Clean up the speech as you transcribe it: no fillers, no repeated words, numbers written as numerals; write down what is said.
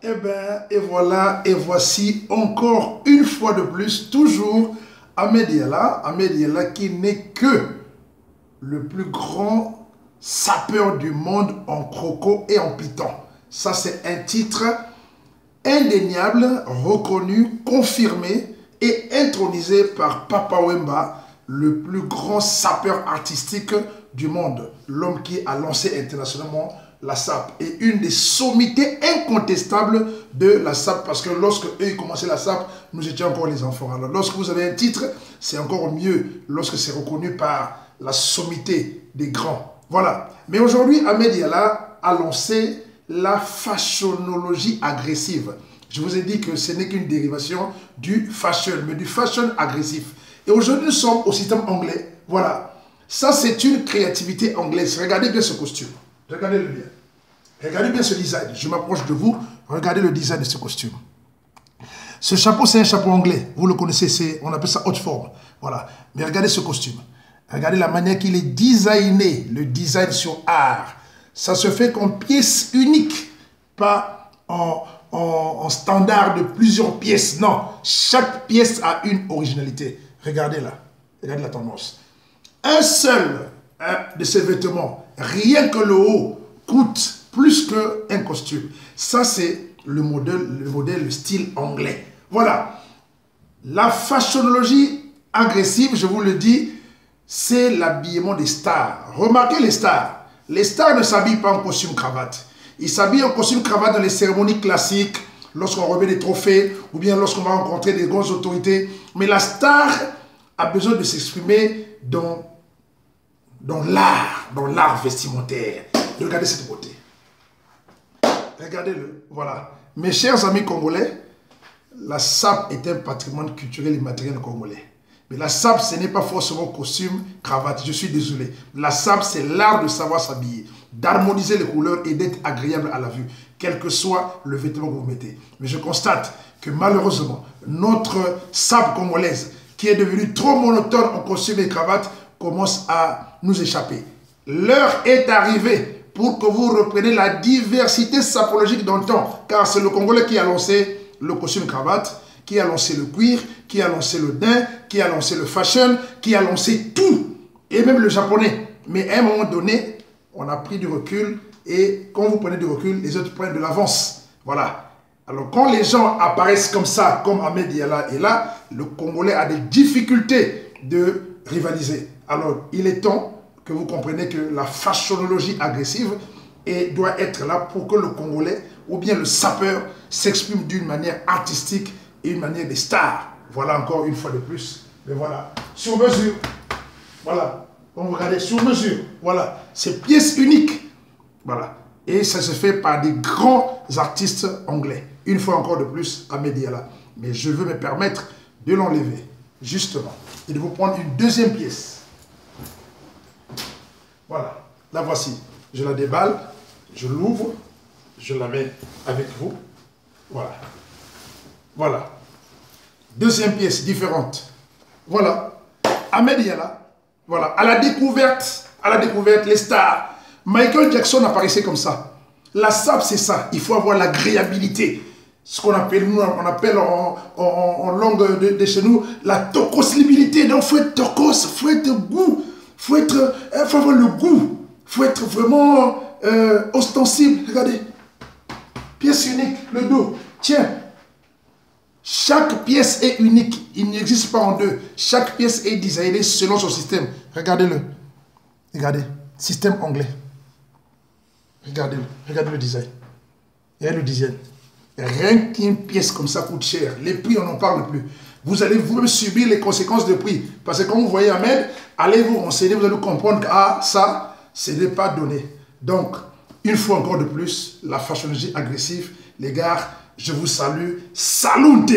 Eh bien, et voilà, et voici encore une fois de plus, toujours Ahmed Yalla qui n'est que le plus grand sapeur du monde en croco et en python. Ça, c'est un titre indéniable, reconnu, confirmé et intronisé par Papa Wemba, le plus grand sapeur artistique du monde, l'homme qui a lancé internationalement la SAP et une des sommités incontestables de la SAP, parce que lorsque eux commençaient la SAP, nous étions encore les enfants. Alors lorsque vous avez un titre, c'est encore mieux lorsque c'est reconnu par la sommité des grands. Voilà. Mais aujourd'hui, Ahmed Yalla a lancé la fashionologie agressive. Je vous ai dit que ce n'est qu'une dérivation du fashion, mais du fashion agressif. Et aujourd'hui, nous sommes au système anglais. Voilà. Ça, c'est une créativité anglaise. Regardez bien ce costume. Regardez-le bien. Regardez bien ce design. Je m'approche de vous. Regardez le design de ce costume. Ce chapeau, c'est un chapeau anglais. Vous le connaissez, on appelle ça haute forme. Voilà. Mais regardez ce costume. Regardez la manière qu'il est designé. Le design sur art. Ça se fait en pièce unique. Pas en standard de plusieurs pièces. Non. Chaque pièce a une originalité. Regardez là. Regardez la tendance. Un seul de ces vêtements, rien que le haut, coûte plus qu'un costume. Ça, c'est le modèle, le style anglais. Voilà. La fashionologie agressive, je vous le dis, c'est l'habillement des stars. Remarquez les stars. Les stars ne s'habillent pas en costume cravate. Ils s'habillent en costume cravate dans les cérémonies classiques, lorsqu'on remet des trophées, ou bien lorsqu'on va rencontrer des grandes autorités. Mais la star a besoin de s'exprimer dans l'art vestimentaire. Regardez cette beauté. Regardez-le. Voilà. Mes chers amis congolais, la SAP est un patrimoine culturel et matériel congolais. Mais la SAP, ce n'est pas forcément costume, cravate. Je suis désolé. La SAP, c'est l'art de savoir s'habiller, d'harmoniser les couleurs et d'être agréable à la vue, quel que soit le vêtement que vous mettez. Mais je constate que malheureusement, notre SAP congolaise, qui est devenue trop monotone en costume et cravate, commence à nous échapper. L'heure est arrivée pour que vous repreniez la diversité sapologique dans le temps, car c'est le Congolais qui a lancé le costume cravate, qui a lancé le cuir, qui a lancé le daim, qui a lancé le fashion, qui a lancé tout, et même le japonais. Mais à un moment donné, on a pris du recul, et quand vous prenez du recul, les autres prennent de l'avance. Voilà. Alors quand les gens apparaissent comme ça, comme Ahmed Yalla est là, le Congolais a des difficultés de rivaliser. Alors, il est temps que vous compreniez que la fashionologie agressive doit être là pour que le Congolais ou bien le sapeur s'exprime d'une manière artistique et une manière des stars. Voilà encore une fois de plus. Mais voilà, sur mesure. Voilà, quand vous regardez sur mesure. Voilà, c'est pièce unique. Voilà, et ça se fait par des grands artistes anglais. Une fois encore de plus, Ahmed Yalla. Mais je veux me permettre de l'enlever, justement, et de vous prendre une deuxième pièce. Voilà, la voici. Je la déballe, je l'ouvre, je la mets avec vous. Voilà. Voilà. Deuxième pièce différente. Voilà. Ahmed Yalla. Voilà. À la découverte, les stars. Michael Jackson apparaissait comme ça. La SAP, c'est ça. Il faut avoir l'agréabilité. Ce qu'on appelle, nous, on appelle en langue de chez nous, la tocosibilité. Donc, il faut être tocos, il faut être goût. Faut avoir le goût. Il faut être vraiment ostensible. Regardez. Pièce unique, le dos. Tiens. Chaque pièce est unique. Il n'existe pas en deux. Chaque pièce est designée selon son système. Regardez-le. Regardez. Système anglais. Regardez-le. Regardez le design. Regardez le design. Rien qu'une pièce comme ça coûte cher. Les prix, on n'en parle plus. Vous allez vous-même subir les conséquences de prix. Parce que quand vous voyez Ahmed, allez vous renseigner, vous allez comprendre que ça, ce n'est pas donné. Donc, une fois encore de plus, la fashionologie agressive, les gars, je vous salue. Salute!